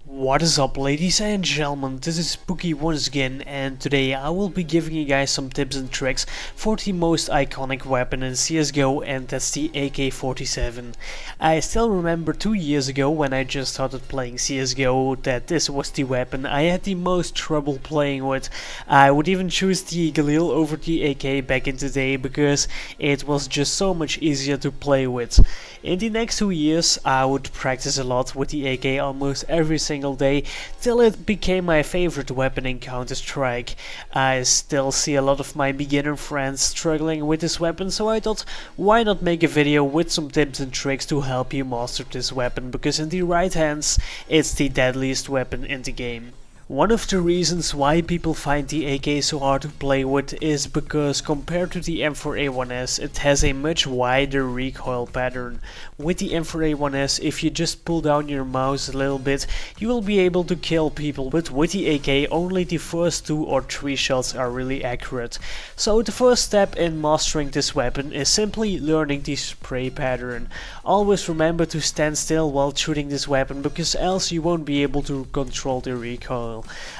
What is up, ladies and gentlemen, this is Pookie once again, and today I will be giving you guys some tips and tricks for the most iconic weapon in CSGO, and that's the AK-47. I still remember 2 years ago when I just started playing CSGO that this was the weapon I had the most trouble playing with. I would even choose the Galil over the AK back in the day because it was just so much easier to play with. In the next 2 years I would practice a lot with the AK almost every single day till it became my favorite weapon in Counter-Strike. I still see a lot of my beginner friends struggling with this weapon, so I thought why not make a video with some tips and tricks to help you master this weapon, because in the right hands it's the deadliest weapon in the game. One of the reasons why people find the AK so hard to play with is because compared to the M4A1S it has a much wider recoil pattern. With the M4A1S, if you just pull down your mouse a little bit you will be able to kill people, but with the AK only the first 2 or 3 shots are really accurate. So the first step in mastering this weapon is simply learning the spray pattern. Always remember to stand still while shooting this weapon, because else you won't be able to control the recoil.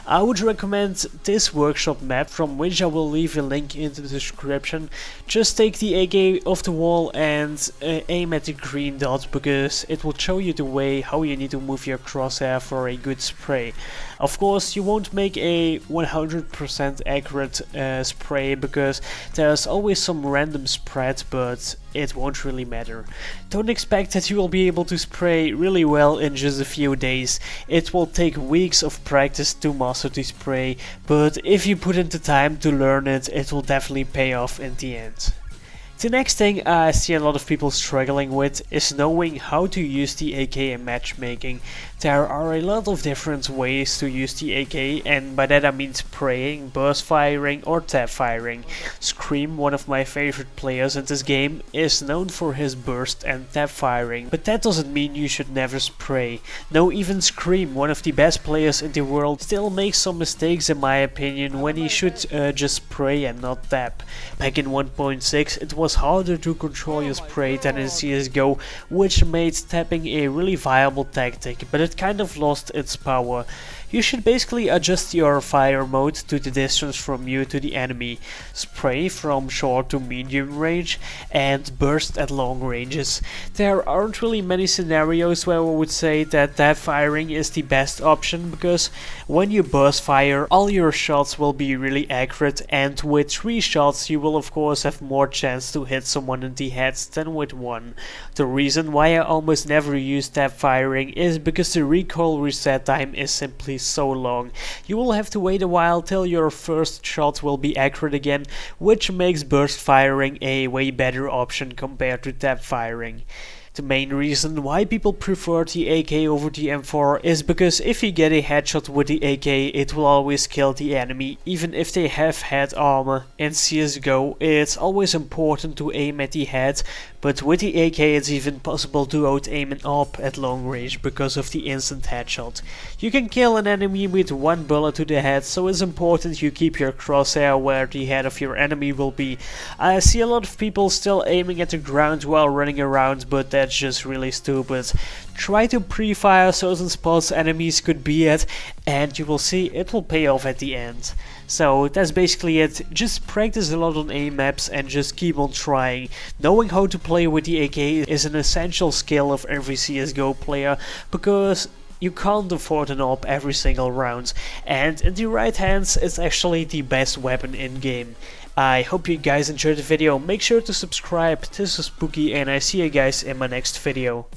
I would recommend this workshop map, from which I will leave a link in the description. Just take the AK off the wall and aim at the green dot, because it will show you the way how you need to move your crosshair for a good spray. Of course you won't make a 100% accurate spray, because there's always some random spread, but it won't really matter. Don't expect that you will be able to spray really well in just a few days. It will take weeks of practice to master the spray, but if you put in the time to learn it, it will definitely pay off in the end. The next thing I see a lot of people struggling with is knowing how to use the AK in matchmaking. There are a lot of different ways to use the AK, and by that I mean spraying, burst firing or tap firing. Scream, one of my favorite players in this game, is known for his burst and tap firing, but that doesn't mean you should never spray. No, even Scream, one of the best players in the world, still makes some mistakes in my opinion when he should just spray and not tap. Back in 1.6 it was harder to control your spray than in CSGO, which made tapping a really viable tactic, but it kind of lost its power. You should basically adjust your fire mode to the distance from you to the enemy, spray from short to medium range, and burst at long ranges. There aren't really many scenarios where I would say that tap firing is the best option, because when you burst fire all your shots will be really accurate, and with 3 shots you will of course have more chance to hit someone in the head than with 1. The reason why I almost never use tap firing is because the recoil reset time is simply so long. You will have to wait a while till your first shot will be accurate again, which makes burst firing a way better option compared to tap firing. The main reason why people prefer the AK over the M4 is because if you get a headshot with the AK it will always kill the enemy, even if they have head armor. In CSGO it's always important to aim at the head, but with the AK it's even possible to out-aim an AWP at long range because of the instant headshot. You can kill an enemy with 1 bullet to the head, so it's important you keep your crosshair where the head of your enemy will be. I see a lot of people still aiming at the ground while running around, but that's just really stupid. Try to pre-fire certain spots enemies could be at, and you will see it will pay off at the end. So that's basically it. Just practice a lot on aim maps and just keep on trying. Knowing how to play with the AK is an essential skill of every CSGO player, because you can't afford an AWP every single round, and in the right hands it's actually the best weapon in game. I hope you guys enjoyed the video. Make sure to subscribe. This is Pookie and I see you guys in my next video.